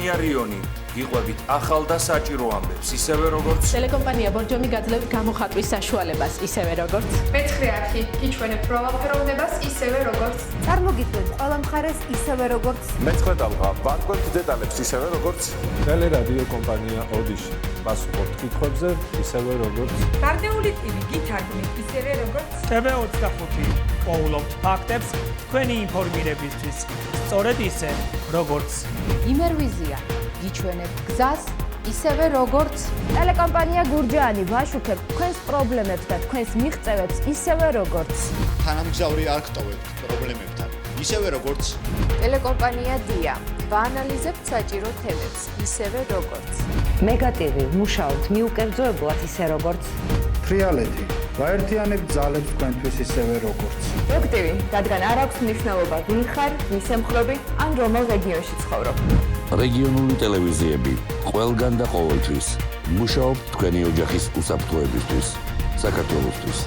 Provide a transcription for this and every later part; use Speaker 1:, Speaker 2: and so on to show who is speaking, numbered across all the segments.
Speaker 1: ტელეკომპანია რიონი გიყვებით ახალ და საჭირო ამბებს, ისევე როგორც
Speaker 2: ტელეკომპანია ბორჯომი გაძლევთ გამოხატვის საშუალებას, ისევე როგორც
Speaker 3: მეცხრე არხი გიჩვენებთ პროვალფეროვნებას, ისევე როგორც
Speaker 4: წარმოგიდგენთ ყველა მხარეს, ისევე როგორც
Speaker 5: მეცხრე ტალღა ვარკვევთ დეტალებს, ისევე როგორც
Speaker 6: ტელერადიო კომპანია ოდიში პასუხობთ კითხვებზე, ისევე როგორც
Speaker 3: მარნეული ტივი გითარგმნით, ისევე როგორც
Speaker 7: TV25 პოულობთ ფაქტებს თქვენი ინფორმირებისთვის, სწორედ ისე როგორც
Speaker 4: იმერვიზია გიჩვენებთ გზას, ისევე როგორც ტელეკომპანია გურჯაანი ვაშუქებთ თქვენს პრობლემებს და თქვენს მიღწევებს, ისევე როგორც
Speaker 8: თანამგზავრი არ გტოვებთ პრობლემებთან, ისევე როგორც
Speaker 4: ტელეკომპანია დია ვაანალიზებთ საჭირო თემებს, ისევე როგორც მეგატივი მუშაობთ მიუკერძოებლად, ისე როგორც
Speaker 9: ფრიალეთი გაერთიანებთ ძალებს თქვენთვის, ისევე როგორც
Speaker 4: პროექტივი, რადგან არ აქვს მნიშვნელობა ვინ ხარ, ვის ემხრობი ან რომელ რეგიონში ცხოვრობ.
Speaker 10: რეგიონული ტელევიზიები ყველგან და ყოველთვის მუშაობთ თქვენი ოჯახის უსაფრთხოებისთვის, საქართველოსთვის.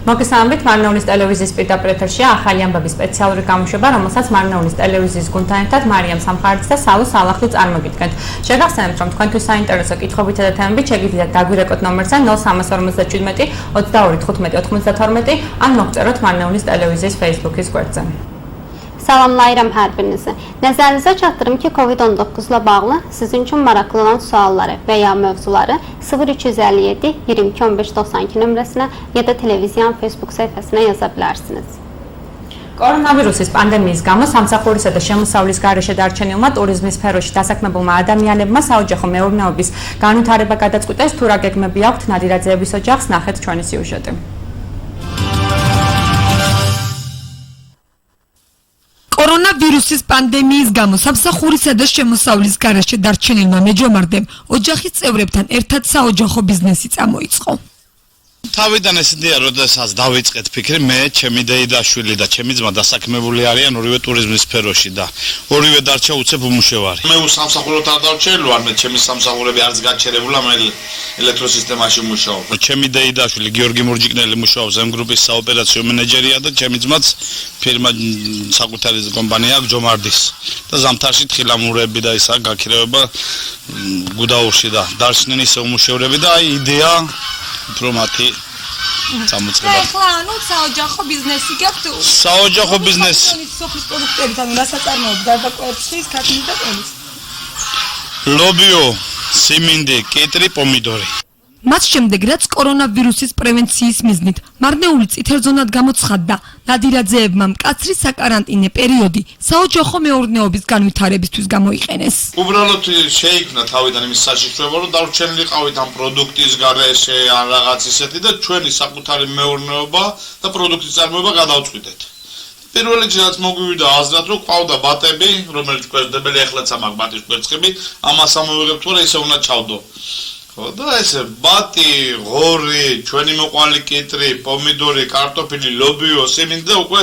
Speaker 11: მოგესალმებით, მარნეულის ტელევიზიის პირდაპირ ეთერშია ახალი ამბების სპეციალური გამოშვება, რომელსაც მარნეულის ტელევიზიის გუნდთან ერთად მარიამ სამხარიძე და სალო სალახლუ წარმოგიდგენთ. შეგახსენებთ, რომ თქვენთვის საინტერესო კითხვებითა და თემებით შეგიძლიათ დაგვირეკოთ ნომერზე 0357 22 15 92 ან მოგწეროთ მარნეულის ტელევიზიის Facebook-ის გვერდზე.
Speaker 12: Salamlayıram hər birinizi. Nəzərinizə çatdırım ki, COVID-19-la bağlı sizin üçün maraqlı olan sualları və ya mövzuları 0357 22 15 92 nömrəsinə ya da televiziyanın Facebook səhifəsinə yaza bilərsiniz.
Speaker 11: კორონავირუსის პანდემიის გამო სამსახურისა და შემოსავლის გარეშე დარჩენილმა ტურიზმის სფეროში დასაქმებულმა ადამიანებმა საოჯახო მეურნეობის განვითარება გადაწყვიტეს, თუ რა გეგმები აქვთ ნადირაძეების ოჯახს, ნახეთ ჩვენი სიუჟეტი.
Speaker 13: კორონავირუსის პანდემიის გამო სამსახურისა და შემოსავლის გარეშე დარჩენილმა მეჯომარდემ ოჯახის წევრებთან ერთად საოჯახო ბიზნესი წამოიწყო.
Speaker 8: თავიდან ეს იდეა როდესაც დავიწყეთ ფიქრი, მე, ჩემი დეიდაშვილი და ჩემი ძმა დასაქმებული არიან ორივე ტურიზმის სფეროში და ორივე დარჩა უცებ უმუშევარი. მე სამსახუროდ არ დავჩერლო, არ მე ჩემი სამსახურები არც გაჩერებულა, მე ელექტროსისტემაში მუშაობ. ჩემი დეიდაშვილი გიორგი მურჯიკნელი მუშაობს M გრუპის საოპერაციო მენეჯერია და ჩემი ძმაც ფირმა საკუთარი კომპანია აქვს ჯომარდის და ზამთარში თხილამურები და ისა გაქირევება გუდაურში და დარჩნენ ისე უმუშევრები და აი იდეა პრომატი წამოწყება.
Speaker 13: ეხლა ანუ საოჯახო ბიზნესი გაქვთ?
Speaker 8: საოჯახო ბიზნესი.
Speaker 13: სოფლის პროდუქტებით, ანუ რასაწარმოებთ გარდაკვეთს, ქართული და ყველის.
Speaker 8: ლობიო, სიმინდი, კიტრი, პომიდორი.
Speaker 13: მას შემდეგ, რაც კორონავირუსის პრევენციის მიზნით მარნეული წითელ ზონად გამოცხადდა, ნადირაძეებმა მკაცრი საკარანტინე პერიოდი საოჯახო მეურნეობის განვითარებისთვის გამოიყენეს.
Speaker 8: უბრალოდ შეიქმნა თავიდან იმის საშიშროება, რომ დარჩენილიყავით ამ პროდუქტის გარეშე ან რაღაც ისეთი და ჩვენი საკუთარი მეურნეობა და პროდუქტის წარმოება გადავწყვიტეთ. პირველ რიგში რაც მოგვივიდა აზრად, რომ ყავდა ბატები, რომელიც კვერცხებელი ახლაც ამაკ ბატის კვერცხები, ამას ამოვიღებთ, რომ ისე უნდა ჩავდო. და ესე ბატი, ღორი, ჩვენი მოყვანილი კიტრი, პომიდორი, კარტოფილი, ლობიო, სიმინდი და უკვე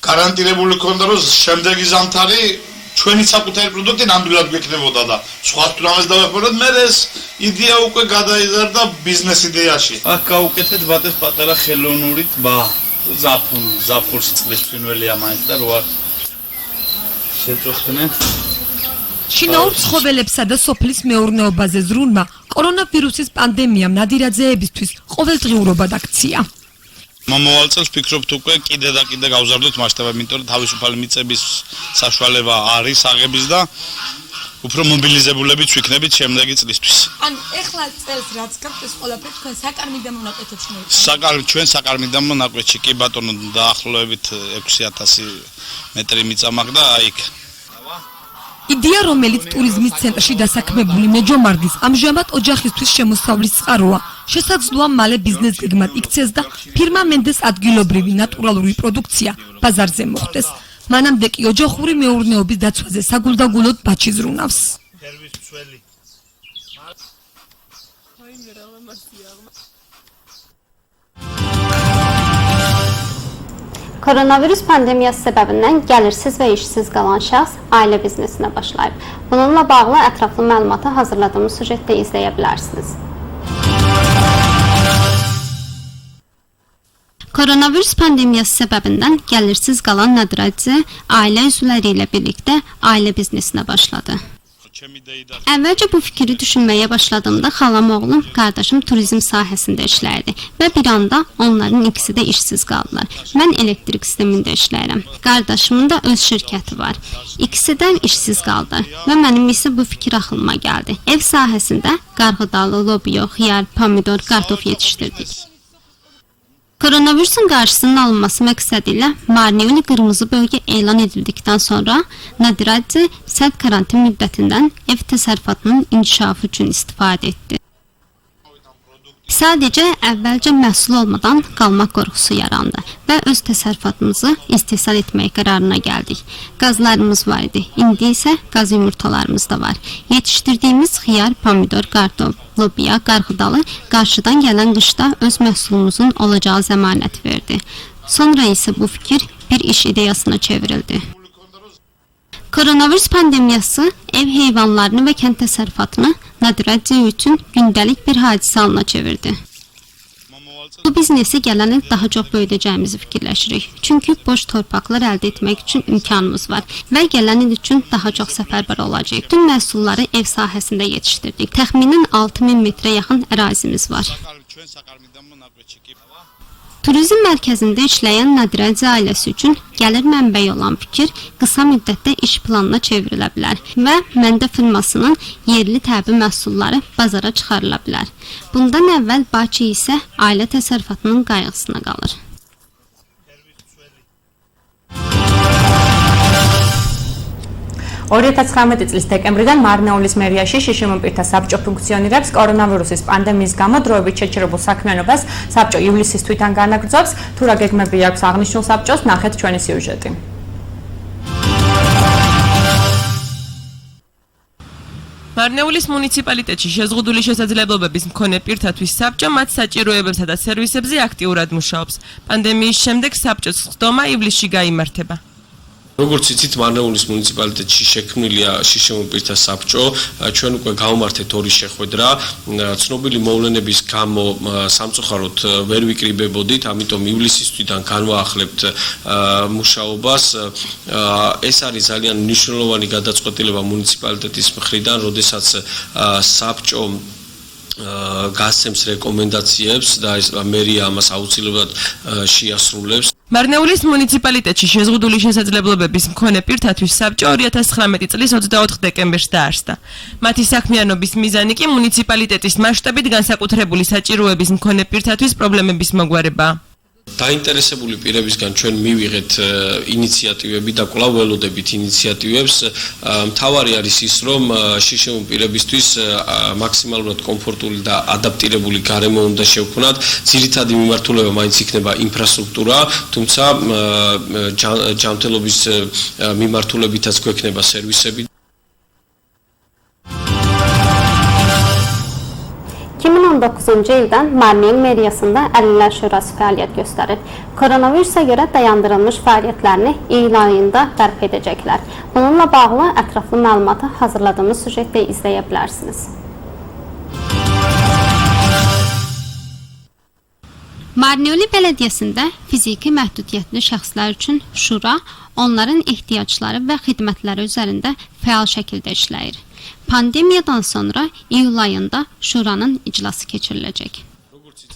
Speaker 8: გარანტირებული ქონდა, რომ შემდეგი ზამთარი ჩვენი საკუთარი პროდუქტი ნამდვილად გვექნებოდა და სხვა რამეს დავეხმაროთ, მე ეს იდეა უკვე გადაიზარდა ბიზნეს იდეაში. აქ გავუკეთეთ ბატეს პატარა ხელოვნური ტბა. ზაფხულში წყლის ფრინველია მაინც და რო არ შეწუხდნენ.
Speaker 13: შინაურ ცხოველებსა და სოფლის მეურნეობაზე ზრუნვა კორონავირუსის პანდემიამ ნადირაძეებისთვის ყოველდღიურობა დაქცია.
Speaker 8: მომავალ წელს ვფიქრობთ უკვე კიდე და კიდე გავზარდოთ მასშტაბები, იმიტომ რომ თავისუფალი მიწების საშუალება არის აღების და უფრო მობილიზებულებიც ვიქნებით შემდეგი წლისთვის.
Speaker 13: ან ეხლა წელს რაც გაქვთ ეს ყველაფერი თქვენ საკარმიდამ მონაკვეთებში მოიწყო.
Speaker 8: ჩვენ საკარმიდამ მონაკვეთში კი ბატონო დაახლოებით 6000 მეტრი მიწა მაქვს და აი იქ.
Speaker 13: იდეა, რომელიც ტურიზმის ცენტრში დასაქმებული მეჯომარდის ამჟამად ოჯახისთვის შემოსავლის წყაროა, შესაძლოა მალე ბიზნეს გეგმად იქცეს და ფირმა მენდეს ადგილობრივი ნატურალური პროდუქცია ბაზარზე მოხვდეს. მანამდე კი ოჯახური მეურნეობის დაცვაზე საგულდაგულოდ ბაჩი ზრუნავს.
Speaker 12: Koronavirus pandemiyası səbəbindən gəlirsiz və işsiz qalan şəxs ailə biznesinə başlayıb. Bununla bağlı ətraflı məlumatı hazırladığımız sujetdə izləyə bilərsiniz. Koronavirus pandemiyası səbəbindən gəlirsiz qalan Nadiracı ailə üzvləri ilə birlikdə ailə biznesinə başladı. Əvvəlcə bu fikri düşünməyə başladığımda xalam oğlum, qardaşım turizm sahəsində işləyirdi və bir anda onların ikisi də işsiz qaldılar. Mən elektrik sistemində işləyirəm. Qardaşımın da öz şirkəti var. İkisi də işsiz qaldılar və mənim isə bu fikir axılıma gəldi. Ev sahəsində qarğıdalı, lobiyo, xiyar, pomidor, kartof yetişdirdik. Koronavirusun qarşısının alınması məqsədilə Marnეული qırmızı bölgə elan edildikdən sonra Nadiracı sərt karantin müddətindən ev təsərrüfatının inkişafı üçün istifadə etdi. Sadəcə əvvəlcə məhsul olmadan qalmaq qorxusu yarandı və öz təsərrüfatımızı istehsal etmək qərarına gəldik. Qazlarımız var idi, indi isə qaz yumurtalarımız da var. Yetişdirdiyimiz xiyar, pomidor, kartof, lobiya, qarğıdalı qarşıdan gələn qışda öz məhsulumuzun olacağı zəmanət verdi. Sonra isə bu fikir bir iş ideyasına çevrildi. Koronavirus pandemiyası ev heyvanlarını və kənd təsərrüfatını Nadiracı üçün gündəlik bir hadisə halına çevirdi. Bu biznesi gələn il daha çox böyüdəcəyimizi fikirləşirik. Çünki boş torpaqlar əldə etmək üçün imkanımız var və gələn il üçün daha çox səfərbər olacaq. Bütün məhsulları ev sahəsində yetişdirdik. Təxminən 6000 metrə yaxın ərazimiz var. Turizm mərkəzində işləyən Nadiracı ailəsi üçün gəlir mənbəyi olan fikir qısa müddətdə iş planına çevrilə bilər və Məndə firmasının yerli təbii məhsulları bazara çıxarıla bilər. Bundan əvvəl Bakı isə ailə təsərrüfatının qayğısına qalır.
Speaker 11: წლის დეკემბრიდან მარნეულის მერიაში შიშიმ პირთა საბჭო ფუნქციონირებს კორონავირუსის პანდემიის გამო დროებით შეჩერებულ საქმიანობას საბჭო ივლისის თვითონ განაგრძობს. თუ რა გეგმები აქვს აღნიშნულ საბჭოს, ნახეთ ჩვენი სიუჟეტი.
Speaker 14: მარნეულის მუნიციპალიტეტში შეზღუდული შესაძლებლობების მქონე პირთათვის საბჭო მათ საჭიროებებსა და სერვისებზე აქტიურად მუშაობს. პანდემიის შემდეგ საბჭოს ხდომა ივლისში გაიმართება.
Speaker 15: როგორც იცით, მარნეულის მუნიციპალიტეტში შექმნილია შიშემ პირთა საბჭო. ჩვენ უკვე გავმართეთ ორი შეხვედრა. ცნობილი მოვლენების გამო სამწუხაროდ ვერ ვიკრიბებოდით, ამიტომ ივლისის თვიდან განვაახლებთ მუშაობას. ეს არის ძალიან მნიშვნელოვანი გადაწყვეტილება მუნიციპალიტეტის მხრიდან, როდესაც საბჭო გასცემს რეკომენდაციებს და ეს მერია ამას აუცილებლად შეასრულებს.
Speaker 14: მარნეულის მუნიციპალიტეტში შეზღუდული შესაძლებლობების მქონე პირთათვის საბჭო 2019 წლის 24 დეკემბერს დაარსდა. მათი საქმიანობის მიზანი კი მუნიციპალიტეტის მასშტაბით განსაკუთრებული საჭიროების მქონე პირთათვის პრობლემების მოგვარებაა.
Speaker 15: დაინტერესებული პირებისგან ჩვენ მივიღეთ ინიციატივები და კვლავ ველოდებით ინიციატივებს. მთავარი არის ის, რომ შიშემ პირებისთვის მაქსიმალურად კომფორტული და ადაპტირებული გარემო უნდა შევქმნათ. ძირითადი მიმართულება მაინც იქნება ინფრასტრუქტურა, თუმცა ჯანმრთელობის მიმართულებითაც გვექნება სერვისები.
Speaker 12: 2019-cu ildən Marnel meriyasında Əlillər Şurası fəaliyyət göstərir. Koronavirusa görə dayandırılmış fəaliyyətlərini iyul ayında bərpa edəcəklər. Bununla bağlı ətraflı məlumatı hazırladığımız sujetdə izləyə bilərsiniz. Marnეული Bələdiyyəsində fiziki məhdudiyyətli şəxslər üçün şura, onların ehtiyacları və xidmətləri üzərində fəal şəkildə işləyir. Pandemiyadan sonra iyul ayında şuranın iclası keçiriləcək.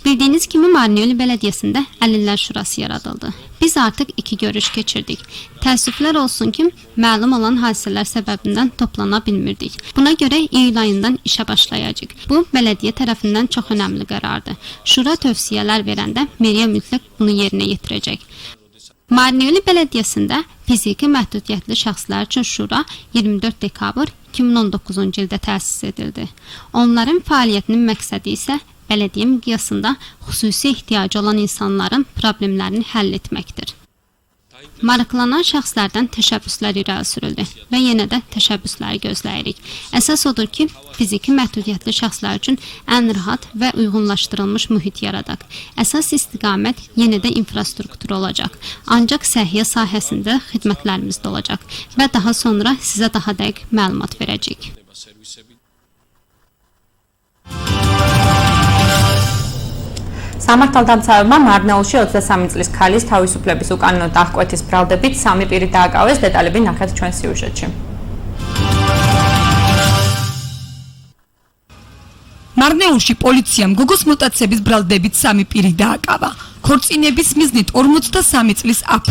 Speaker 12: Bildiyiniz kimi Marnეული Bələdiyyəsində Əlillər Şurası yaradıldı. Biz artıq 2 görüş keçirdik. Təəssüflər olsun ki, məlum olan hadisələr səbəbindən toplana bilmirdik. Buna görə iyul ayından işə başlayacaq. Bu, bələdiyyə tərəfindən çox önəmli qərardır. Şura tövsiyələr verəndə meriya mütləq bunu yerinə yetirəcək. Marnეული Belediyəsində fiziki məhdudiyyətli şəxslər üçün şura 24 dekabr 2019-cu ildə təsis edildi. Onların fəaliyyətinin məqsədi isə bələdiyyə miqyasında xüsusi ehtiyacı olan insanların problemlərini həll etməkdir. Maraqlanan şəxslərdən təşəbbüslər irəli sürüldü və yenə də təşəbbüsləri gözləyirik. Əsas odur ki, fiziki məhdudiyyətli şəxslər üçün ən rahat və uyğunlaşdırılmış mühit yaradaq. Əsas istiqamət yenə də infrastruktur olacaq. Ancaq səhiyyə sahəsində xidmətlərimiz də olacaq və daha sonra sizə daha dəqiq məlumat verəcəyik.
Speaker 11: სამართალდამცავებმა მარნეულში 23 წლის ქალის თავისუფლების უკანონო დახკვეთის ბრალდებით 3 პირი დააკავეს. დეტალები ნახეთ ჩვენ სიუჟეტში.
Speaker 13: მარნეულში პოლიციამ გოგოს მოტაცების ბრალდებით 3 პირი დააკავა. ქორწინების მიზნით 43 წლის აფ,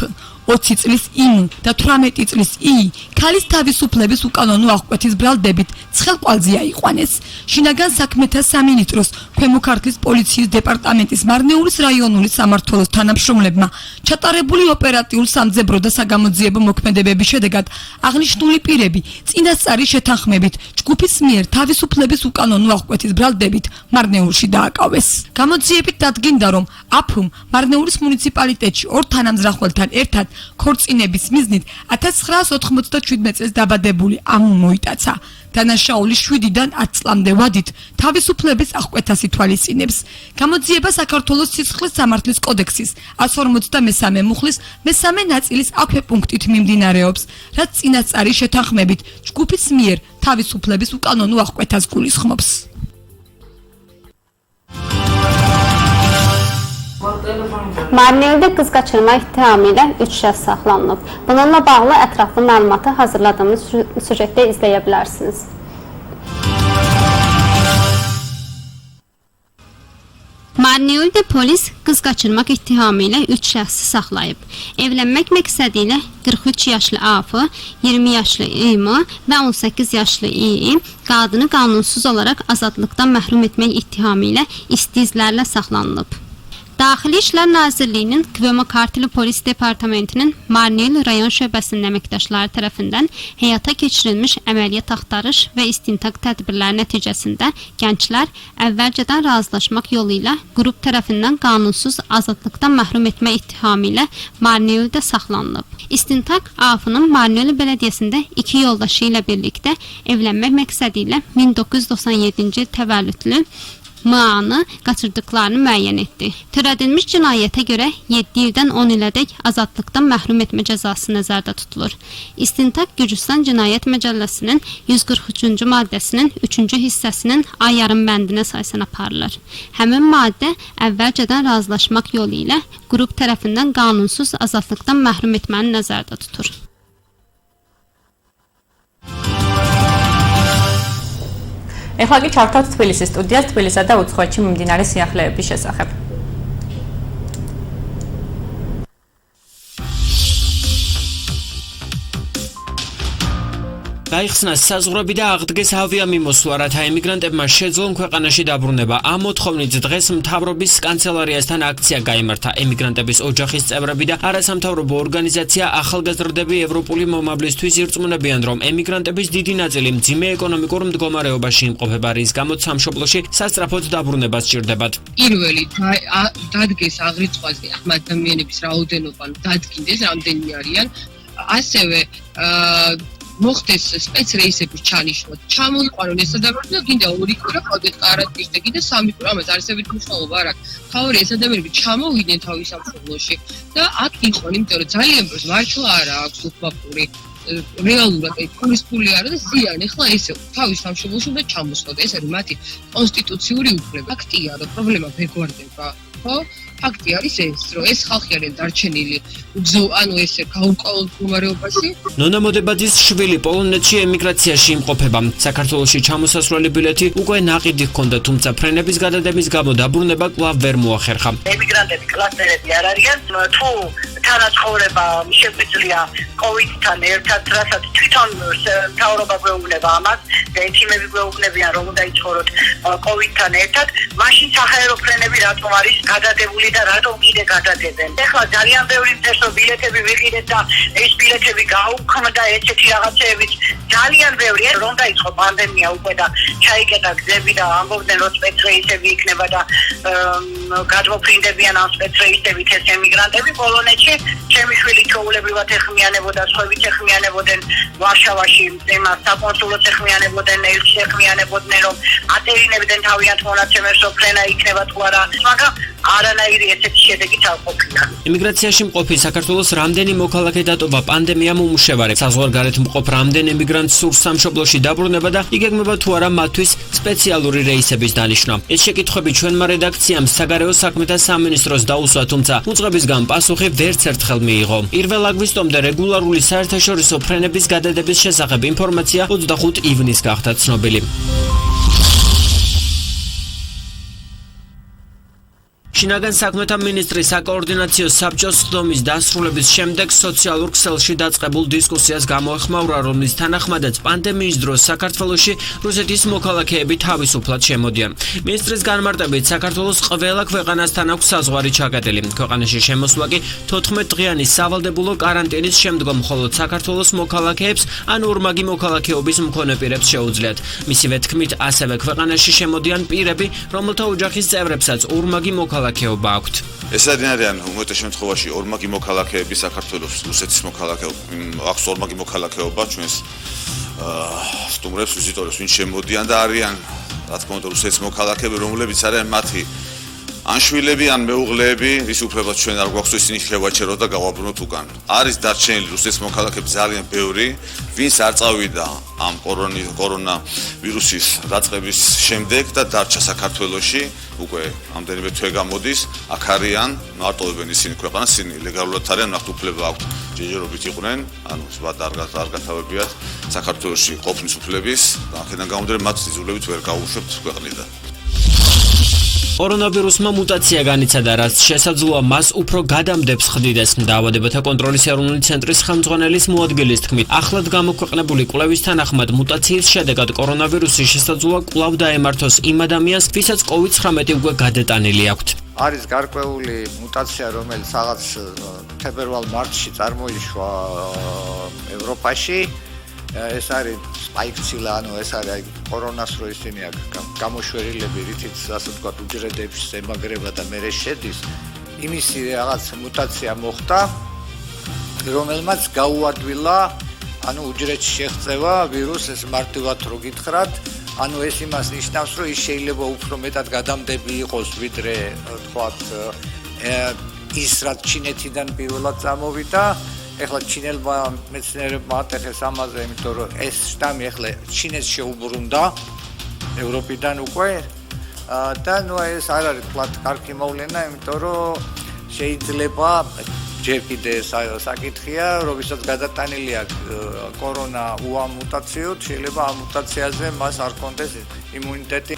Speaker 13: 20 წლის იმ და 18 წლის ი ქალის თავისუფლების უკანონო აღკვეთის ბრალდებით ცხელყვალზე აიყვანეს. შინაგან საქმეთა სამინისტროს ქვემო ქართლის პოლიციის დეპარტამენტის მარნეულის რაიონული სამმართველოს თანამშრომლებმა ჩატარებული ოპერატიულ სამძებრო და საგამოძიებო მოქმედებების შედეგად აღნიშნული პირები წინასწარი შეთანხმებით ჯგუფის მიერ თავისუფლების უკანონო აღკვეთის ბრალდებით მარნეულში დააკავეს. გამოძიებით დადგინდა, რომ აფ-მ მარნეულის მუნიციპალიტეტში ორ თანამძრახველთან ერთად ქორწინების მიზნით 1997 წელს დაბადებული ამუ მოიტაცა. დანაშაული 7-დან 10 წლამდე ვადით თავისუფლების აღკვეთას ითვალისწინებს. გამოძიება საქართველოს სისხლის სამართლის კოდექსის 153 მუხლის მესამე ნაწილის აქვე პუნქტით მიმდინარეობს, რაც წინასწარი შეთანხმებით ჯგუფის მიერ თავისუფლების უკანონო აღკვეთას გულისხმობს.
Speaker 12: Marneulidə qız qaçırma ittihamı ilə 3 şəxs saxlanılıb. Bununla bağlı ətraflı məlumatı hazırladığımız süjetdə izləyə bilərsiniz. Marneulidə polis qız qaçırmaq ittihamı ilə 3 şəxsi saxlayıb. Evlənmək məqsədi ilə 43 yaşlı A.F., 20 yaşlı İ.M. və 18 yaşlı İ. qadını qanunsuz olaraq azadlıqdan məhrum etmək ittihamı ilə istizlərlə saxlanılıb. Daxili İşlər Nazirliyinin Kvemo Kartili Polis Departamentinin Marnეული rayon şöbəsinin əməkdaşları tərəfindən həyata keçirilmiş əməliyyat axtarış və istintaq tədbirləri nəticəsində gənclər əvvəlcədən razılaşmaq yolu ilə qrup tərəfindən qanunsuz azadlıqdan məhrum etmə ittihamı ilə Marneulidə saxlanılıb. İstintaq A.F.'nın Marnეული Belediyəsində 2 yoldaşı ilə birlikdə evlənmək məqsədi ilə 1997-ci il təvəllüdlü M.A.'nı qaçırdıqlarını müəyyən etdi. Törədilmiş cinayətə görə 7 ildən 10 ilədək azadlıqdan məhrum etmə cəzası nəzərdə tutulur. İstintaq Gürcüstan Cinayət Məcəlləsinin 143-cü maddəsinin 3-cü hissəsinin A yarım bəndinə əsasən aparılır. Həmin maddə əvvəlcədən razılaşmaq yolu ilə qrup tərəfindən qanunsuz azadlıqdan məhrum etməni nəzərdə tutur.
Speaker 11: ეხლა კი ჩავთავთ თბილისის სტუდიას თბილისსა და უცხოეთში მიმდინარე სიახლეების შესახებ.
Speaker 16: გაიხსნა საზღვრები და აღდგეს ავიამიმოსვლა, რათა ემიგრანტებმა შეძლონ ქვეყანაში დაბრუნება. ამ მოთხოვნით დღეს მთავრობის კანცელარიასთან აქცია გაიმართა. ემიგრანტების ოჯახის წევრები და არასამთავრობო ორგანიზაცია ახალგაზრდები ევროპული მომავლისთვის ირწმუნებიან, რომ ემიგრანტების დიდი ნაწილი მძიმე ეკონომიკურ მდგომარეობაში იმყოფება, რის გამოც სამშობლოში სასწრაფოდ დაბრუნება სჭირდებათ.
Speaker 17: პირველი დადგეს აღრიცხვაზე ამ ადამიანების რაოდენობა დადგინდეს, რამდენი არიან, ასევე მოხდეს სპეცრეისების ჩანიშვნა. ჩამოიყვანონ ეს ადამიანები და გინდა 2 კვირა ყავდეთ კარანტინში და გინდა 3 კვირა, ამას არსებითი მნიშვნელობა არ აქვს. თავი ეს ადამიანები ჩამოვიდნენ თავის სამშობლოში და აქ იყვნენ, იმიტომ რომ ძალიან მართლა არა აქვს უფლაფური რეალურად ეს ფული არა და ზიანი. ახლა ესე თავის სამშობლოში უნდა ჩამოსვლოდა. ეს არის მათი კონსტიტუციური უფლება. ფაქტია, რომ პრობლემა ვეგვარდება, ხო? ფაქტი არის ეს, რომ ეს ხალხი არის დარჩენილი ანუ ესე გაურკვეველ მდგომარეობაში.
Speaker 16: ნონა მოდებაძის შვილი პოლონეთში ემიგრაციაში იმყოფება. საქართველოში ჩამოსასვლელი ბილეთი უკვე ნაყიდი ჰქონდა, თუმცა ფრენების გადადების გამო დაბრუნება კვლავ ვერ მოახერხა.
Speaker 18: ემიგრანტები კლასტერები არ არიან, თუ თანაცხოვრება შეგვიძლია COVID-თან ერთად, რასაც თვითონ მთავრობა გვეუბნება ამას, და ეთიმები გვეუბნებიან, რომ უნდა იცხოვროთ COVID-თან ერთად, მაშინ საჰაერო ფრენები რატომ არის გადადებული და რატომ კიდე გადადებენ. ეხლა ძალიან ბევრი მტესო ბილეთები ვიყიდეთ და ეს ბილეთები გაუქმდა ესეთი რაღაცეებით ძალიან ბევრი, რომ დაიწყო პანდემია უკვე და ჩაიკეტა გზები და ამბობდნენ, რომ სპეცრეისები იქნება და გადმოფრინდებიან ამ სპეცრეისებით ეს ემიგრანტები პოლონეთში. ჩემი შვილი ჩვეულებრივად ეხმიანებოდა, სხვაებიც ეხმიანებოდნენ ვარშავაში, იმას საკონსულოს ეხმიანებოდნენ, ელჩს ეხმიანებოდნენ, რომ ატერინებდნენ თავიანთ მონაცემებს, რომ ფრენა იქნება თუ არა, მაგრამ არანაირი ესეთი შედეგი არ ყოფილა.
Speaker 16: იმიგრაციაში მყოფი საქართველოს რამდენი მოქალაქე დატოვა პანდემიამ უმუშევარებს. საზღვარგარეთ მყოფ რამდენ ემიგრანტს სურს სამშობლოში დაბრუნება და იგეგმება თუ არა მათთვის სპეციალური რეისების დანიშვნა. ეს შეკითხვები ჩვენმა რედაქციამ საგარეო საქმეთა სამინისტროს დაუსვა, თუმცა უწყებისგან პასუხი ვერც ერთხელ მიიღო. 1 აგვისტომდე რეგულარული საერთაშორისო ფრენების გადადების შესახებ ინფორმაცია 25 ივნის გახდა ცნობილი. შინაგან საქმეთა მინისტრის საკოორდინაციო საბჭოს ხდომის დასრულების შემდეგ სოციალურ ქსელში დაწყებულ დისკუსიას გამოეხმაურა, რომლის თანახმადაც პანდემიის დროს საქართველოში რუსეთის მოქალაქეები თავისუფლად შემოდიან. მინისტრის განმარტებით საქართველოს ყველა ქვეყანასთან აქვს საზღვარი ჩაკეტილი. ქვეყანაში შემოსვლა კი 14 დღიანი სავალდებულო კარანტინის შემდგომ მხოლოდ საქართველოს მოქალაქეებს ან ორმაგი მოქალაქეობის მქონე პირებს შეუძლიათ. მისივე თქმით, ასევე ქვეყანაში შემოდიან პირები, რომელთა ოჯახის წევრებსაც ორმაგი მოქალაქეობა აქვთ.
Speaker 19: ეს არიან უმეტეს შემთხვევაში ორმაგი მოქალაქეები საქართველოს, რუსეთის მოქალაქეობა, აქვს ორმაგი მოქალაქეობა ჩვენს სტუმრებს, ვიზიტორებს, ვინც შემოდიან და არიან, რა თქმა უნდა, რუსეთის მოქალაქეები, რომლებიც არიან მათი ან შვილები, ან მეუღლეები, რის უფლებაც ჩვენ არ გვაქვს ისინი შევაჩეროთ და გავაბრუნოთ უკან. არის დარჩენილი რუსეთის მოქალაქეები ძალიან ბევრი, ვინც არ წავიდა ამ კორონავირუსის დაწყების შემდეგ და დარჩა საქართველოში, უკვე ამდენიმე თვე გამოდის, აქ არიან, მარტოვებენ ისინი ქვეყანას, ისინი ლეგალურად არიან, მათ უფლება აქვთ ჯერჯერობით იყვნენ, ანუ სვად არ გათავებიათ საქართველოში ყოფნის უფლების, და აქედან გამომდინარე მათ იზოლებით ვერ გაუშვებთ ქვეყნიდან.
Speaker 16: კორონავირუსმა მუტაცია განიცადა, რაც შესაძლოა მას უფრო გადამდებს ხდიდეს. დაავადებათა კონტროლის ეროვნული ცენტრის ხელმძღვანელის მოადგილის თქმით, ახლად გამოქვეყნებული კვლევის თანახმად მუტაციის შედეგად კორონავირუსი შესაძლოა კვლავ დაემართოს იმ ადამიანს, ვისაც COVID-19 უკვე გადატანილი აქვთ.
Speaker 20: არის გარკვეული მუტაცია, რომელიც რაღაც თებერვალ-მარტში წარმოიშვა ევროპაში. ეს არის სპაიქცილა, ანუ ეს არის კორონას რო ისინი აქ გამოშვერილები, რითიც ასე ვთქვათ, უჯრედებში ემაგრება და მერე შედის. იმისი რაღაც მუტაცია მოხდა, რომელმაც გაუადვილა, ანუ უჯრედში შეღწევა ვირუსს, ეს მარტივად რო გითხრათ, ანუ ეს იმას ნიშნავს, რომ ის შეიძლება უფრო მეტად გადამდები იყოს, ვიდრე თქვათ ის რაც ჩინეთიდან პირველად წამოვიდა. ეხლა ჩინელმა მეცნიერებმა ატეხეს ამაზე, იმიტომ რომ ეს შტამი ეხლა ჩინეთს შეუბრუნდა ევროპიდან უკვე და ნუ ეს არ არის ფლატ კარგი მოვლენა, იმიტომ რომ შეიძლება ჯერ კიდე საკითხია, რომ ვისაც გადატანილი აქვს კორონა უამ მუტაციოდ, შეიძლება ამ მუტაციაზე მას არ კონდეს იმუნიტეტი.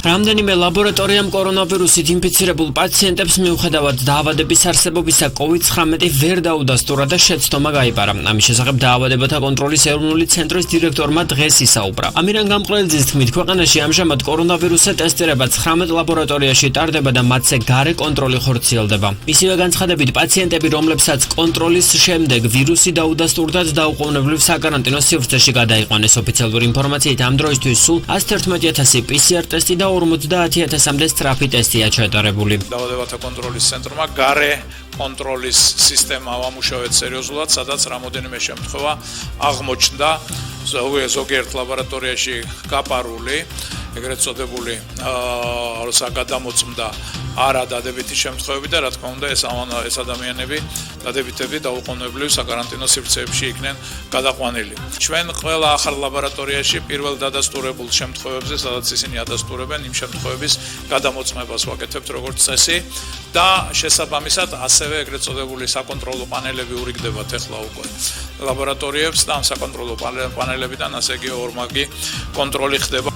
Speaker 16: რამდენიმე ლაბორატორიამ კორონავირუსით ინფიცირებულ პაციენტებს მიუხედავად დაავადების არსებობისა COVID-19 ვერ დაუდასტურა და შეცდომა გაიპარა. ამის შესახებ დაავადებათა კონტროლის ეროვნული ცენტრის დირექტორმა დღეს ისაუბრა. ამირან გამყრელიძის თქმით, ქვეყანაში ამჟამად კორონავირუსზე ტესტირება 19 ლაბორატორიაში ტარდება და მათზე გარე კონტროლი ხორციელდება. მისივე განცხადებით, პაციენტები, რომლებსაც კონტროლის შემდეგ ვირუსი დაუდასტურდათ, დაუყოვნებლივ საკარანტინო სივრცეში გადაიყვანეს. ოფიციალური ინფორმაციით ამ დროისთვის სულ 111,000 PCR ტესტი და 50,000-მდე სწრაფი ტესტია ჩატარებული.
Speaker 21: დაავადებათა კონტროლის ცენტრმა გარე კონტროლის სისტემა ამუშავეთ სერიოზულად, სადაც რამოდენიმე შემთხვევა აღმოჩნდა ზოგიერთ ლაბორატორიაში გაპარული, ეგრეთ წოდებული გადამოწმდა არადადებითი შემთხვევები და რა თქმა უნდა ეს ადამიანები დადებითები დაუყოვნებლივ საკარანტინო სივრცეებში იქნენ გადაყვანილი. ჩვენ ყველა ახალ ლაბორატორიაში პირველ დადასტურებულ შემთხვევებზე, სადაც ისინი ადასტურებენ, იმ შემთხვევების გადამოწმებას ვაკეთებთ როგორც წესი და შესაბამისად ასევე ეგრეთ წოდებული საკონტროლო პანელები ურიგდებათ ახლა უკვე ლაბორატორიებს და ამ საკონტროლო პანელებიდან ასე იგი ორმაგი კონტროლი ხდება.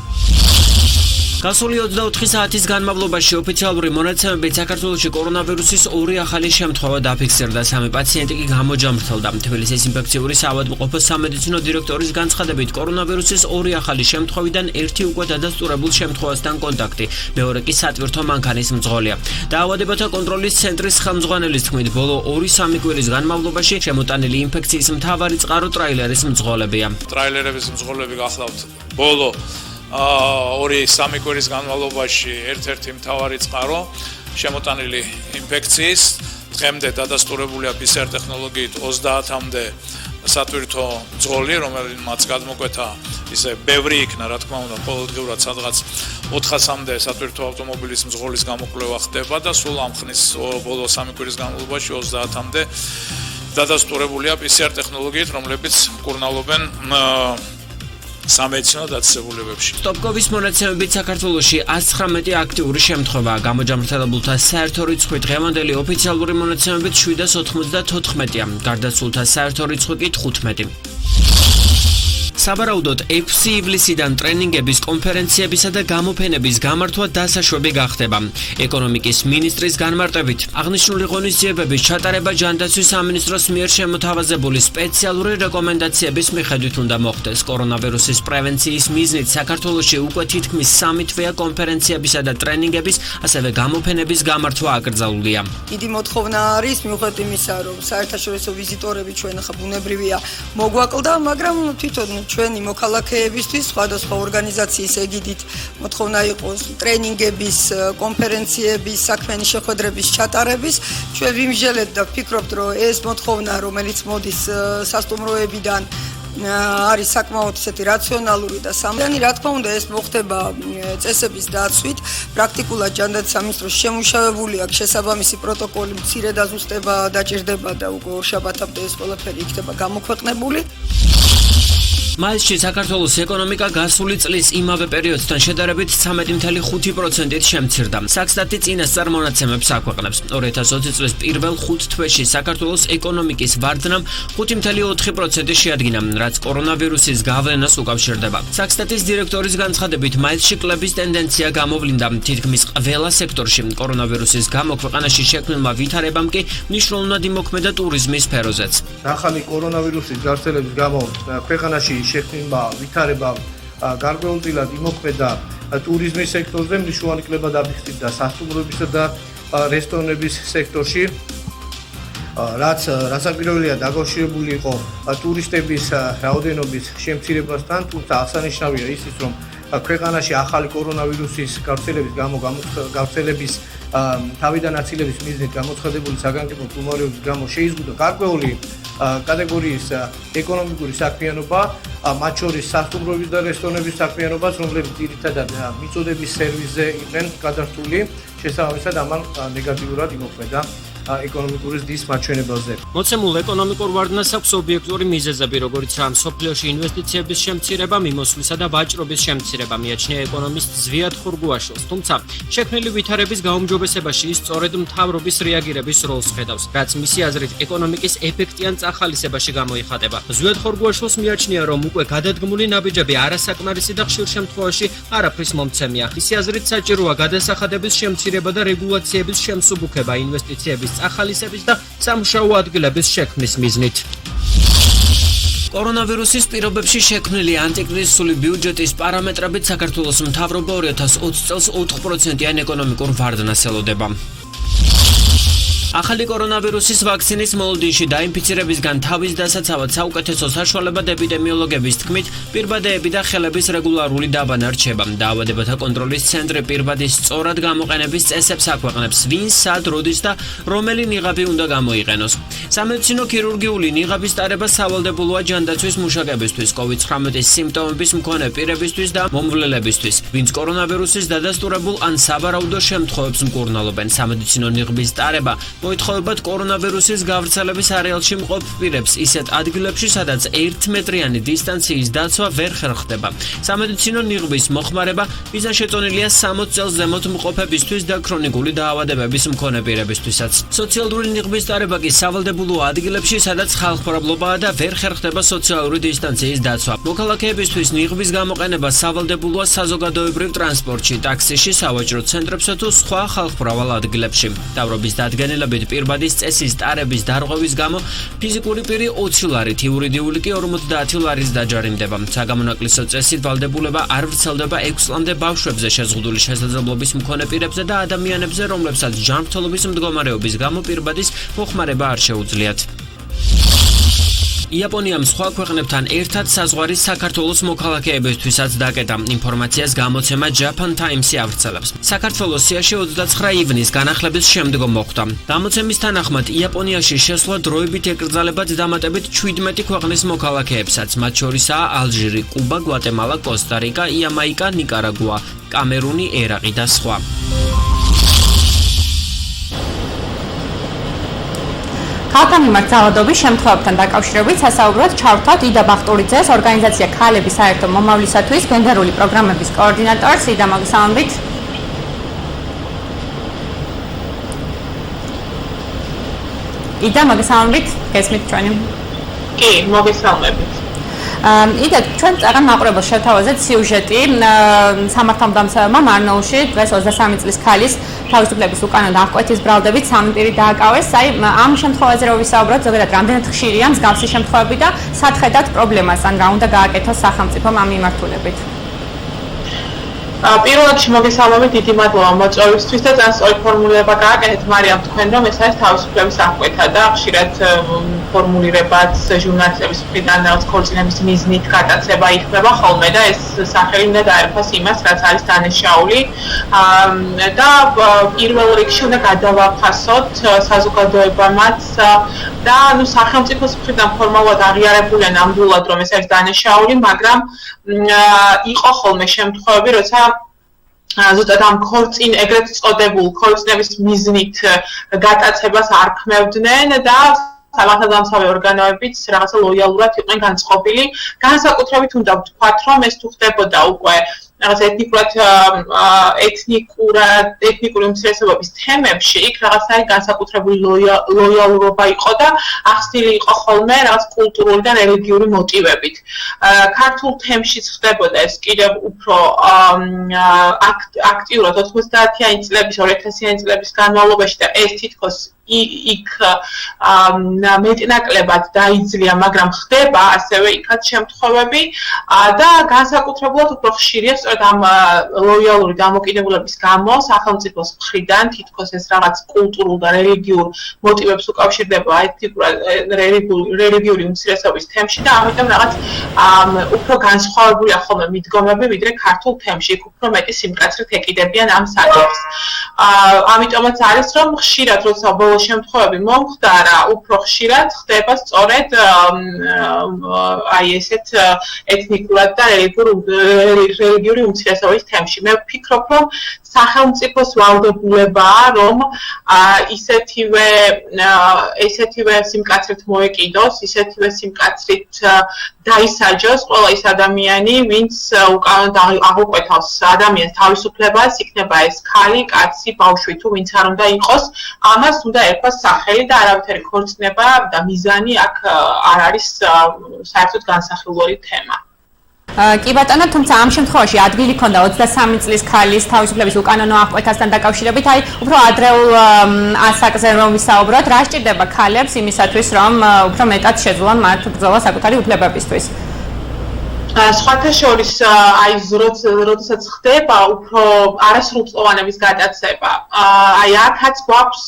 Speaker 16: გასული 24 საათის განმავლობაში ოფიციალური მონაცემებით საქართველოში კორონავირუსის 2 ახალი შემთხვევა დაფიქსირდა, 3 პაციენტი კი გამოჯამრთელდა. თბილისის ინფექციური საავადმყოფოს სამედიცინო დირექტორის განცხადებით, კორონავირუსის 2 ახალი შემთხვევიდან ერთი უკვე დადასტურებულ შემთხვევასთან კონტაქტი, მეორე კი სატვირთო მანქანის მძღოლია. დაავადებათა კონტროლის ცენტრის ხელმძღვანელის თქმით, ბოლო 2-3 კვირის განმავლობაში შემოტანილი ინფექციის მთავარი წყარო ტრაილერის მძღოლებია.
Speaker 21: ტრაილერების მძღოლები გახლავთ ბოლო 2-3 კვირის განმავლობაში ერთ-ერთი მთავარი წყარო შემოტანილი ინფექციის დღემდე დადასტურებულია PCR ტექნოლოგიით 30-მდე სატვირთო მძღოლი, რომელმაც გადმოკვეთა ისე ბევრი იქნა, რა თქმა უნდა, ყოველდღიურად სადღაც 400-მდე სატვირთო ავტომობილის მძღოლის გამოკვლევა ხდება და სულ ამ ხნის ბოლო 3 კვირის განმავლობაში 30-მდე დადასტურებულია PCR ტექნოლოგიით, რომლებიც მკურნალობენ სამედიცინო დაწესებულებებში.
Speaker 16: სტოპკოვის მონაცემებით საქართველოში 119 აქტიური შემთხვევაა. გამოჯამრთელებულთა საერთო რიცხვი დღევანდელი ოფიციალური მონაცემებით 794-ია. გარდაცვლილთა საერთო რიცხვი კი 15. საბარაუდოდ 6 ივლისიდან ტრენინგების, კონფერენციებისა და გამოფენების გამართვა დასაშვები გახდება. ეკონომიკის მინისტრის განმარტებით, აღნიშნული ღონისძიებების ჩატარება ჯანდაცვის სამინისტროს მიერ შემოთავაზებული სპეციალური რეკომენდაციების მიხედვით უნდა მოხდეს. კორონავირუსის პრევენციის მიზნით საქართველოში უკვე თითქმის 3 თვეა კონფერენციებისა და ტრენინგების, ასევე გამოფენების გამართვა აკრძალულია.
Speaker 1: დიდი მოთხოვნა არის მიუხედავად იმისა, რომ საერთაშორისო ვიზიტორები ჩვენ ახლა ბუნებრივია მოგვაკლდა, მაგრამ თვითონ ჩვენი მოქალაქეებისთვის სხვადასხვა ორგანიზაციის ეგიდით მოთხოვნა იყოს ტრენინგების, კონფერენციების, საქმიანი შეხვედრების ჩატარების. ჩვენ ვიმსჯელეთ და ვფიქრობთ, რომ ეს მოთხოვნა, რომელიც მოდის სასტუმროებიდან, არის საკმაოდ ისეთი რაციონალური და სამდანი. რა თქმა უნდა, ეს მოხდება წესების დაცვით. პრაქტიკულად ჯანდაცვის სამინისტროს შემუშავებული აქვს შესაბამისი პროტოკოლი, მცირე დაზუსტება დაჭირდება და უკვე ორშაბათამდე ეს ყველაფერი იქნება გამოქვეყნებული.
Speaker 16: მაისში საქართველოს ეკონომიკა გასული წლის იმავე პერიოდთან შედარებით 13.5%-ით შემცირდა. საქსტატი წინასწარ მონაცემებს აქვეყნებს. 2020 წლის პირველ 5 თვეში საქართველოს ეკონომიკის ვარდნამ 5.4% შეადგინა, რაც კორონავირუსის გავლენას უკავშირდება. საქსტატის დირექტორის განცხადებით, მაისში კლების ტენდენცია გამოვლინდა. თითქმის ყველა სექტორში კორონავირუსის გამო ქვეყანაში შექმნილმა ვითარებამ კი მნიშვნელოვნად იმოქმედა ტურიზმის სფეროზეც.
Speaker 22: ახალი კორონავირუსის გავრცელების გამო ქვეყანაში შექმნილმა ვითარებამ გარკვეულწილად იმოქმედა ტურიზმის სექტორზე, მნიშვნელოვანი კლება დაფიქსირდა სასტუმროებისა და რესტორნების სექტორში, რაც რასაკვირველია დაკავშირებული იყო ტურისტების რაოდენობის შემცირებასთან, თუმცა აღსანიშნავია ისიც, რომ ქვეყანაში ახალი კორონავირუსის გავრცელების თავიდან აცილების მიზნით გამოცხადებული საგანგებო მდგომარეობის გამო შეიზღუდა გარკვეული კატეგორიის ეკონომიკური საქმიანობა, მათ შორის სასტუმროების და რესტორნების საქმიანობას, რომლებიც ძირითადად მიწოდების სერვისზე იყვნენ გადართული, შესაბამისად ამან ნეგატიურად იმოქმედა ეკონომიკური ზრდის მაჩვენებელზე.
Speaker 16: მოცემულ ეკონომიკურ ვარდნას აქვს ობიექტური მიზეზები, როგორიცაა მსოფლიოში ინვესტიციების შემცირება, მიმოსვლისა და ვაჭრობის შემცირება, მიაჩნია ეკონომისტ ზვიად ხურგუაშვილს. თუმცა, შექმნილი ვითარების გაუმჯობესებაში ის სწორედ მთავრობის რეაგირების როლს ხედავს, რაც მისი აზრით ეკონომიკის ეფექტიან წახალისებაში გამოიხატება. ზვიად ხურგუაშვილს მიაჩნია, რომ უკვე გადადგმული ნაბიჯები არასაკმარისი და ხშირ შემთხვევაში არაფრის მომცემია. მისი აზრით საჭიროა გადასახადების შემცირება და რეგულაციების შემსუბუქება ინვესტიციების ახალისების და სამუშაო ადგილების შექმნის მიზნით. კორონავირუსის პირობებში შექმნილი ანტიკრიზისული ბიუჯეტის პარამეტრებით საქართველოს მთავრობა 2020 წელს 4%-იან ეკონომიკურ ვარდნას ელოდება. ახალი კორონავირუსის ვაქცინის მოლოდინში დაინფიცირებისგან თავის დასაცავად საუკეთესო საშუალებად ეპიდემიოლოგების თქმით, პირბადეები და ხელების რეგულარული დაბანა რჩება. დაავადებათა კონტროლის ცენტრი პირბადის სწორად გამოყენების წესებს აქვეყნებს, ვინ, სად, როდის და რომელი ნიღაბი უნდა გამოიყენოს. სამედიცინო ქირურგიული ნიღაბის ტარება სავალდებულოა ჯანდაცვის მუშაკებისთვის, COVID-19 სიმპტომების მქონე პირებისთვის და მომვლელებისთვის, ვინც კორონავირუსის დადასტურებულ ან საბარაუდო შემთხვევებს მკურნალობენ. სამედიცინო ნიღბის ტარება მოითხოვებათ კორონავირუსის გავრცელების არეალში მყოფ პირებს ისეთ ადგილებში, სადაც 1 მეტრიანი დისტანციის დაცვა ვერ ხერხდება. სამედიცინო ნიღბის მოხმარება მიზანშეწონილია 60 წელს ზემოთ მყოფებისთვის და ქრონიკული დაავადებების მქონე პირებისთვისაც. სოციალური ნიღბის ტარება კი სავალდებულო ადგილებში, სადაც ხალხმრავლობაა და ვერ ხერხდება სოციალური დისტანციის დაცვა. მოქალაქეებისთვის ნიღბის გამოყენება სავალდებულოა საზოგადოებრივ ტრანსპორტში, ტაქსიში, სავაჭრო ცენტრებსა თუ სხვა ხალხმრავალ ადგილებში. მთავრობის დადგენილებით პირბადის წესის ტარების დარღვევის გამო ფიზიკური პირი 20 ლარით, იურიდიული კი 50 ლარის დაჯარიმდება. საგამონაკლისო წესით ვალდებულება არ ვრცელდება 6 წლამდე ბავშვებზე, შეზღუდული შესაძლებლობის მქონე პირებზე და ადამიანებზე, რომლებსაც ჯანმრთელობის მდგომარეობის გამო პირბადის მოხმარება არ შეუძლიათ. იაპონიამ სხვა ქვეყნებთან ერთად საზღვარის საქართველოს მოქალაქეებისთვისაც დაკეტა. ინფორმაციას გამოცემა Japan Times-ი ავრცელებს. საქართველოს სიაში 29 ივნის განახლების შემდგომ მოხდა. გამოცემის თანახმად იაპონიაში შესვლა დროებით ეკრძალებათ დამატებით 17 ქვეყნის მოქალაქეებსაც, მათ შორისაა ალჟირი, კუბა, გვატემალა, კოსტა-რიკა, იამაიკა, ნიკარაგუა, კამერუნი, ერაყი და სხვა.
Speaker 11: ხალხთან მიმართ ძალადობის შემთხვევებთან დაკავშირებით სასაუბროდ ჩავთვალთ იდა ბახტურიძეს, ორგანიზაცია ქალების საერთო მომავლისათვის გენდერული პროგრამების კოორდინატორს. იდა, მოგესალმებით. იდა, მოგესალმებით. გესმით ჩვენი?
Speaker 2: კი, მოგესალმებით.
Speaker 11: იდა, ჩვენ წაღან მაყურებელს შევთავაზეთ სიუჟეტი სამართალდამცავებმა მარნეულში დღეს 23 წლის ქალის თავისუფლების უკანა აღკვეთის ბრალდებით 3 პირი დააკავეს. აი, ამ შემთხვევაზე რო ვისაუბროთ, ზოგადად რამდენად ხშირია მსგავსი შემთხვევები და სახედავთ პრობლემას, ან რა უნდა გააკეთოს სახელმწიფომ ამ მიმართულებით?
Speaker 2: პირველად მოგესალმებით, დიდი მადლობა მოწვევისთვის და ძალიან სწორი ფორმულირება გააკეთეთ, მარიამ, თქვენ რომ ეს არის თავისუფლების აღკვეთა და ხშირად ფორმულირებაც ჟურნალისტების მხრიდან რაღაც ქორწინების მიზნით გადაცება იქნება ხოლმე და ეს სახელი უნდა დაერქვას იმას, რაც არის დანაშაული და პირველ რიგში უნდა გადავაფასოთ საზოგადოებამაც და სახელმწიფოს მხრიდან ფორმალურად აღიარებულია ნამდვილად რომ ეს არის დანაშაული, მაგრამ იყო ხოლმე შემთხვევები, როცა ზუსტად ამ ეგრეთ წოდებულ ქორწინების მიზნით გატაცებას არ ქმევდნენ და სამართალდამცავი ორგანოებიც რაღაცა ლოიალურად იყვნენ განწყობილი. განსაკუთრებით უნდა ვთქვათ, რომ ეს თუ ხდებოდა უკვე რაღაც ეთნიკური უმცირესობების თემებში, იქ რაღაცა განსაკუთრებული ლოიალურობა იყო და ახსნილი იყო ხოლმე რაღაც კულტურული და რელიგიური მოტივებით. ქართულ თემშიც ხდებოდა ეს კიდევ უფრო აქტიურად 90-იანი წლების, 2000-იანი წლების განმავლობაში და ეს თითქოს იქ მეტნაკლებად დაიძლია, მაგრამ ხდება ასევე იქაც შემთხვევები და განსაკუთრებულად უფრო ხშირია სწორედ ამ ლოიალური დამოკიდებულების გამო სახელმწიფოს მხრიდან თითქოს ეს რაღაც კულტურულ და რელიგიურ მოტივებს უკავშირდება რელიგიური უმცირესობის თემში და ამიტომ რაღაც უფრო განსხვავებულია ხოლმე მიდგომები ვიდრე ქართულ თემში, იქ უფრო მეტი სიმკაცრით ეკიდებიან ამ საკითხს. ამიტომაც არის რომ ხშირად როცა შემთხვევები მომხდარა, უფრო ხშირად ხდება სწორედ აი ესეთ ეთნიკურად და რელიგიური უმცირესობის თემში. მე ვფიქრობ, რომ სახელმწიფოს ვალდებულებაა, რომ ისეთივე სიმკაცრით მოეკიდოს, ისეთივე სიმკაცრით დაისაჯოს ყველა ის ადამიანი, ვინც უკანონოდ აღუკვეთავს ადამიანს თავისუფლებას, იქნება ეს ქალი, კაცი, ბავშვი თუ ვინც არ უნდა იყოს, ამას უნდა ერქვას სახელი და არავითარი ქორწინება და მიზანი აქ არ არის საერთოდ განსახილველი თემა.
Speaker 11: კი ბატონო, თუმცა ამ შემთხვევაში ადგილი ქონდა 23 წლის ქალის თავისუფლების უკანონო აღკვეთასთან დაკავშირებით, აი უფრო ადრეულ ასაკზე რომ ვისაუბროთ, რა სჭირდება ქალებს იმისათვის, რომ უფრო მეტად შეძლონ მათ ბრძოლა საკუთარი უფლებებისთვის?
Speaker 2: სხვათა შორის აი როდესაც ხდება უფრო არასრულწლოვანების გადაცემა, აი აქაც გვაქვს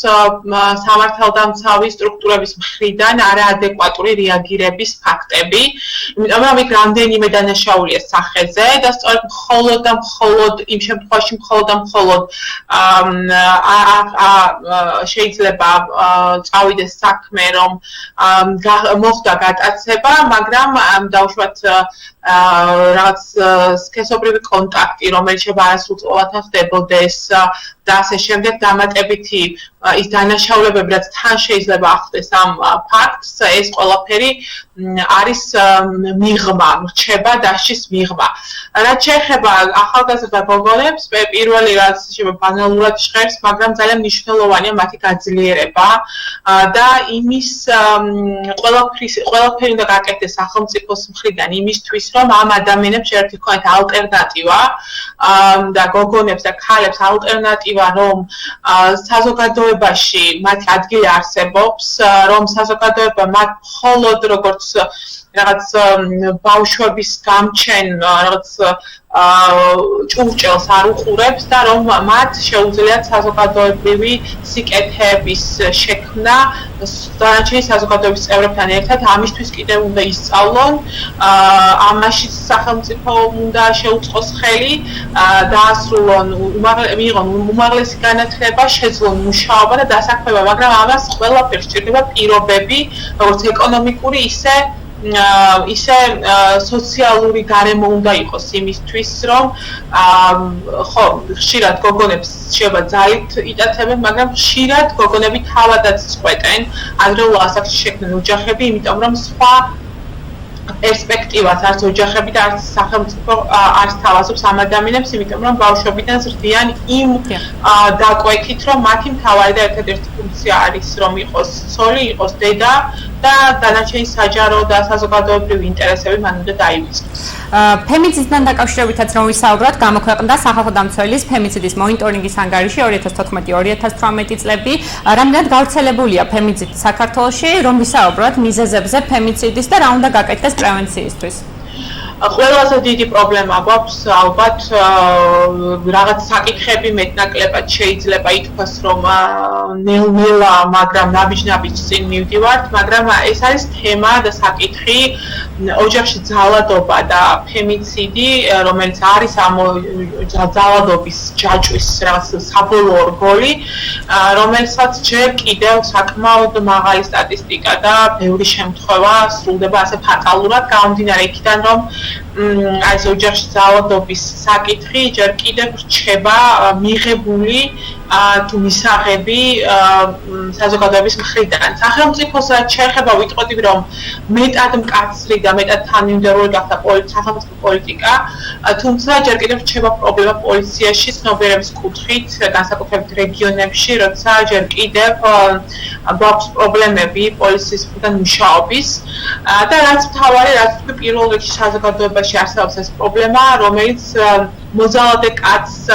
Speaker 2: სამართალდამცავი სტრუქტურების მხრიდან არაადეკვატური რეაგირების ფაქტები, იმიტომ რომ იქ რამდენიმე დანაშაულია სახეზე და სწორედ მხოლოდ იმ შემთხვევაში მხოლოდ შეიძლება წავიდეს საქმე, რომ მოხდა გადაცემა, მაგრამ დაუშვათ რაღაც სქესობრივი კონტაქტი, რომელიც შეიძლება არასრულწლოვანად ხდებოდეს და ასე შემდეგ დამატებითი ის დანაშაულებები, რაც თან შეიძლება ახდეს ამ ფაქტს, ეს ყველაფერი არის მიღმა, რჩება დასჯის მიღმა. რაც შეეხება ახალგაზრდა გოგონებს, პირველი რაც შეიძლება ბანალურად ჟღერს, მაგრამ ძალიან მნიშვნელოვანია მათი გაძლიერება და იმის ყველაფერი უნდა გაკეთდეს სახელმწიფოს მხრიდან იმისთვის, რომ ამ ადამიანებს ერთი ქონათ ალტერნატივა და გოგონებს და ქალებს ალტერნატივა, რომ საზოგადოებაში მათი ადგილი არსებობს, რომ საზოგადოება მათ მხოლოდ როგორც რაღაც ბავშვების გამჩენ, რაღაც ჭურჭელს არ უყურებს და რომ მათ შეუძლიათ საზოგადოებრივი სიკეთეების შექმნა დანარჩენი საზოგადოების წევრებთან ერთად. ამისთვის კიდევ უნდა ისწავლონ, ამაშიც სახელმწიფო უნდა შეუწყოს ხელი, დაასრულონ, მიიღონ უმაღლესი განათლება, შეძლონ მუშაობა და დასაქმება, მაგრამ ამას ყველაფერს სჭირდება პირობები, როგორც ეკონომიკური, ისე სოციალური გარემო უნდა იყოს იმისთვის, რომ ხო, ხშირად გოგონებს შეიძლება ძალით იტაცებენ, მაგრამ ხშირად გოგონები თავადაც წყვეტენ ადრეულ ასაკში შექმნილ ოჯახები, იმიტომ რომ სხვა პერსპექტივას არც ოჯახები და არც სახელმწიფო არ სთავაზობს ამ ადამიანებს, იმიტომ რომ ბავშვობიდან ზრდიან იმ დაკვეთით, რომ მათი მთავარი და ერთადერთი ფუნქცია არის, რომ იყოს ცოლი, იყოს დედა და დანარჩენი საჯარო და საზოგადოებრივი ინტერესები მან უნდა დაივიწყოს.
Speaker 11: ფემიციდთან დაკავშირებითაც რომ ვისაუბროთ, გამოქვეყნდა სახალხო დამცველის ფემიციდის მონიტორინგის ანგარიში 2014-2018 წლები. რამდენად გავრცელებულია ფემიციდი საქართველოში, რომ ვისაუბროთ მიზეზებზე ფემიციდის და რა უნდა გაკეთდეს პრევენციისთვის?
Speaker 2: ყველაზე დიდი პრობლემა გვაქვს ალბათ რაღაც საკითხები მეტნაკლებად შეიძლება ითქვას, რომ ნელ-ნელა, მაგრამ ნაბიჯ-ნაბიჯ წინ მივდივართ, მაგრამ ეს არის თემა და საკითხი ოჯახში ძალადობა და ფემიციდი, რომელიც არის ამ ძალადობის ჯაჭვის რაღაც საბოლოო რგოლი, რომელსაც ჯერ კიდევ საკმაოდ მაღალი სტატისტიკა და ბევრი შემთხვევა სრულდება ასე ფატალურად, გამომდინარე იქიდან, რომ ეს ოჯახში ძალადობის საკითხი ჯერ კიდევ რჩება მიღებული თუ მისაღები საზოგადოების მხრიდან. სახელმწიფოს რაც შეეხება ვიტყოდი, რომ მეტად მკაცრი და მეტად თანმიმდევრული გახდა სახელმწიფო პოლიტიკა, თუმცა ჯერ კიდევ რჩება პრობლემა პოლიციაში ცნობიერების კუთხით, განსაკუთრებით რეგიონებში, როცა ჯერ კიდევ გვაქვს პრობლემები პოლიციის მხრიდან მუშაობის და რაც მთავარი, რაც თქვი პირველ რიგში საზოგადოებაში არსებობს ეს პრობლემა, რომელიც მოძალადე კაცს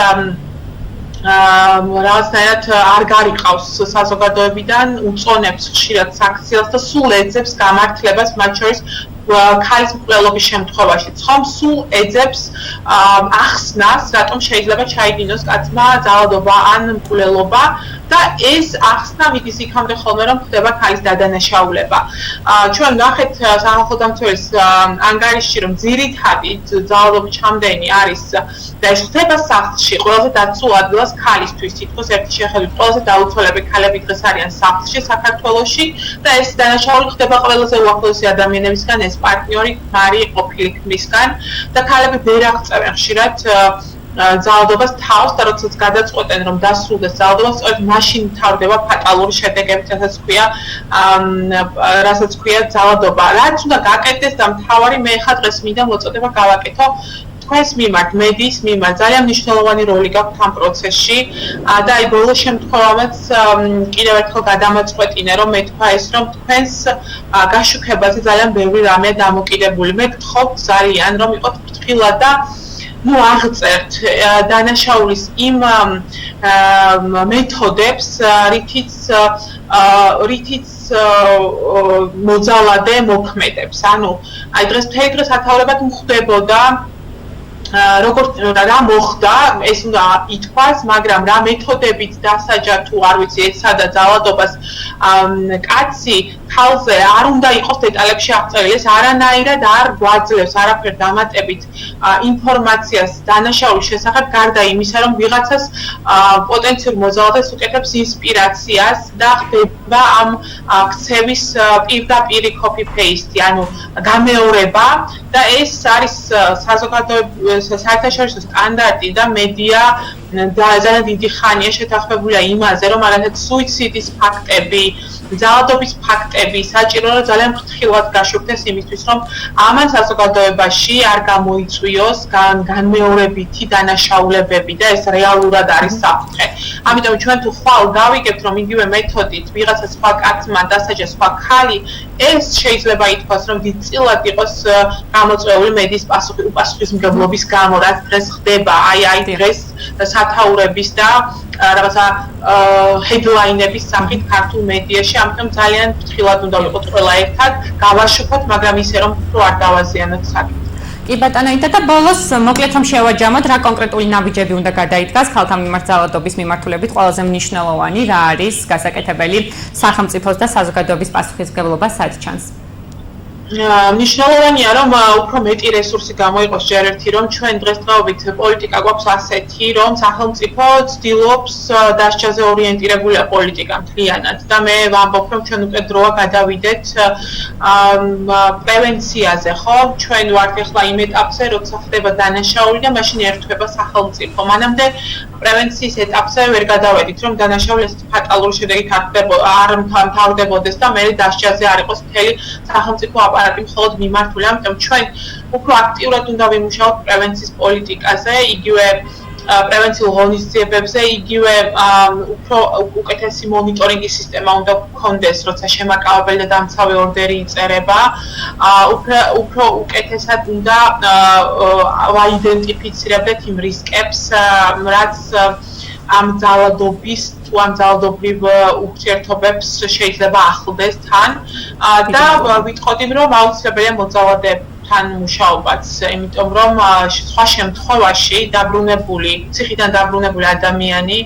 Speaker 2: რაღაცნაირად არ გარიყავს საზოგადოებიდან, უწონებს ხშირად საქციელს და სულ ეძებს გამართლებას, მათ შორის ქალის მკვლელობის შემთხვევაში. ცხომ სულ ეძებს ახსნას, რატომ შეიძლება ჩაიდინოს კაცმა ძალადობა ან მკვლელობა და ეს ახსნა მიდის იქამდე ხოლმე, რომ ხდება ქალის დადანაშაულება. ჩვენ ნახეთ სახალხო დამცველის ანგარიშში, რომ ძირითადი ძალადობის ჩამდენი არის და ეს ხდება სახლში, ყველაზე დაცულ ადგილას ქალისთვის, თითქოს ერთი შეხედვით ყველაზე დაუცველები ქალები დღეს არიან სახლში საქართველოში და ეს დანაშაული ხდება ყველაზე უახლოესი ადამიანებისგან, ეს პარტნიორი, ქმარი, ყოფილი ქმრისგან და ქალები ვერ აღწევენ ხშირად ძალადობას თავს და როდესაც გადაწყვეტენ, რომ დასრულდეს ძალადობა, სწორედ მაშინ მთავრდება ფატალური შედეგებით, რასაც ქვია ძალადობა. რაც უნდა გაკეთდეს და მთავარი მე ხა დღეს მინდა მოწოდება გავაკეთო თქვენს მიმართ, მედიის მიმართ ძალიან მნიშვნელოვანი როლი გაქვთ ამ პროცესში და აი ბოლო შემთხვევამაც კიდევ ერთხელ გადამაწყვეტინე, რომ მე თქვა ეს, რომ თქვენს გაშუქებაზე ძალიან ბევრი რამეა დამოკიდებული. მე გთხოვთ ძალიან, რომ იყოთ ფრთხილად და აღწერთ დანაშაულის იმ მეთოდებს, რითიც მოძალადე მოქმედებს. ანუ აი დღეს მთელი დღე სათაურებად მხვდებოდა როგორც რა მოხდა, ეს უნდა ითქვას, მაგრამ რა მეთოდებით დასაჯა თუ არ ვიცი, ეცადა ძალადობას კაცი ხალხზე არ უნდა იყოს დეტალებში აღწერილი, ეს არანაირად არ გვაძლევს არაფერ დამატებით ინფორმაციას დანაშაულის შესახებ, გარდა იმისა, რომ ვიღაცას პოტენციურ მოძალადეს უკეთებს ინსპირაციას და ხდება ამ ქცევის პირდაპირი copy-paste, ანუ გამეორება და ეს არის საზოგადოების საერთაშორისო სტანდარტი და მედია ძალიან დიდი ხანია შეთანხმებულია იმაზე, რომ რაღაცა სუიციდის ფაქტები, ძალადობის ფაქტები საჭირო რომ ძალიან ფრთხილად გაშუქდეს იმისთვის, რომ ამან საზოგადოებაში არ გამოიწვიოს განმეორებითი დანაშაულებები და ეს რეალურად არის საფრთხე. ამიტომ ჩვენ თუ ხვალ გავიგებთ, რომ იგივე მეთოდით ვიღაცა სხვა კაცმა დასაჯა სხვა ქალი, ეს შეიძლება ითქვას, რომ დიდწილად იყოს გამოწვეული მედიის უპასუხისმგებლობის გამო, რაც დღეს ხდება, აი დღეს სათაურების და რაღაცა headline-ების სახით ქართულ მედიაში, ამიტომ ძალიან ფრთხილად უნდა ვიყოთ ყველა ერთად, გავაშუქოთ, მაგრამ ისე რომ უფრო არ დავაზიანოთ საკითხს.
Speaker 11: კი ბატონო, და ბოლოს მოკლედ რომ შევაჯამოთ, რა კონკრეტული ნაბიჯები უნდა გადაიდგას ქალთა მიმართ ძალადობის მიმართულებით, ყველაზე მნიშვნელოვანი რა არის გასაკეთებელი სახელმწიფოს და საზოგადოების პასუხისმგებლობა სად ჩანს?
Speaker 2: მნიშვნელოვანია რომ უფრო მეტი რესურსი გამოიყოს ჯერ ერთი რომ ჩვენ დღესდღეობით პოლიტიკა გვაქვს ასეთი რომ სახელმწიფო ცდილობს დასჯაზე ორიენტირებული პოლიტიკა მთლიანად და მე ვამბობ რომ ჩვენ უკვე დროა გადავიდეთ პრევენციაზე ხო ჩვენ ვართ ახლა იმ ეტაპზე როცა ხდება დანაშაული და მაშინ ერთვება სახელმწიფო მანამდე პრევენციის ეტაპზე ვერ გადავედით რომ დანაშაული ეს ფატალური შედეგით არ მთავრდებოდეს და მე დასჯაზე არ იყოს მთელი სახელმწიფო აპარატი მხოლოდ მიმართული, ამიტომ ჩვენ უფრო აქტიურად უნდა ვიმუშაოთ პრევენციის პოლიტიკაზე, იგივე პრევენციულ ღონისძიებებზე, იგივე უფრო უკეთესი მონიტორინგის სისტემა უნდა გქონდეს, როცა შემაკავებელი და დამცავი ორდერი იწერება, უფრო უკეთესად უნდა ვაიდენტიფიცირებდეთ იმ რისკებს, რაც ამ ძალადობის თუ ამ ძალადობრივ ურთიერთობებს შეიძლება ახლდეს თან და ვიტყოდი რომ აუცილებელია მოძალადებთან მუშაობაც, იმიტომ რომ სხვა შემთხვევაში დაბრუნებული, ციხიდან დაბრუნებული ადამიანი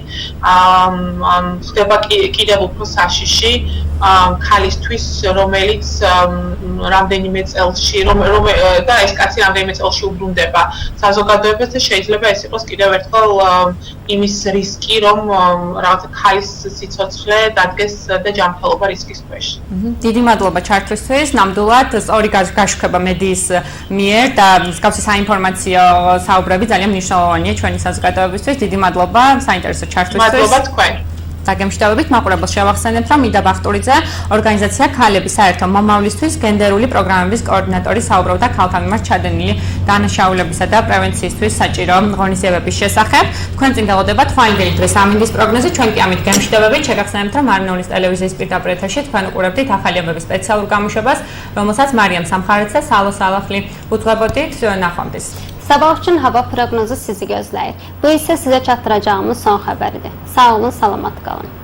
Speaker 2: ხდება კიდევ უფრო საშიში ქალისთვის, რომელიც რამდენიმე წელში და ეს კაცი რამდენიმე წელში უბრუნდება საზოგადოებას და შეიძლება ეს იყოს კიდევ ერთხელ იმის რისკი, რომ რაღაცა ქალის სიცოცხლე დადგეს და ჯანმრთელობა რისკის ქვეშ.
Speaker 11: დიდი მადლობა ჩართვისთვის. ნამდვილად სწორი გაშუქება მედიის მიერ და მსგავსი საინფორმაციო საუბრები ძალიან მნიშვნელოვანია ჩვენი საზოგადოებისთვის. დიდი მადლობა საინტერესო ჩართვისთვის.
Speaker 2: მადლობა თქვენ.
Speaker 11: დაგემშვიდობებით მაყურებელს შევახსენებთ, რომ იდა ბახტურიძე ორგანიზაცია ქალების საერთო მომავლისთვის გენდერული პროგრამების კოორდინატორი საუბრობდა ქალთა მიმართ ჩადენილი დანაშაულებისა და პრევენციისთვის საჭირო ღონისძიებების შესახებ. თქვენ წინ გელოდება თვალინგელი დღის ამინდის პროგნოზი, ჩვენ კი ამით გემშვიდობებით. შეგახსენებთ, რომ მარნეულის ტელევიზიის პირდაპირ ეთერში თქვენ უყურებდით ახალი ამბების სპეციალურ გამოშვებას, რომელსაც მარიამ სამხარიძე და სალო სალახლი უძღვებოდით. ნახვამდის.
Speaker 12: Sabah üçün hava proqnozu sizi gözləyir. Bu isə sizə çatdıracağımız son xəbəridir. Sağ olun, salamat qalın.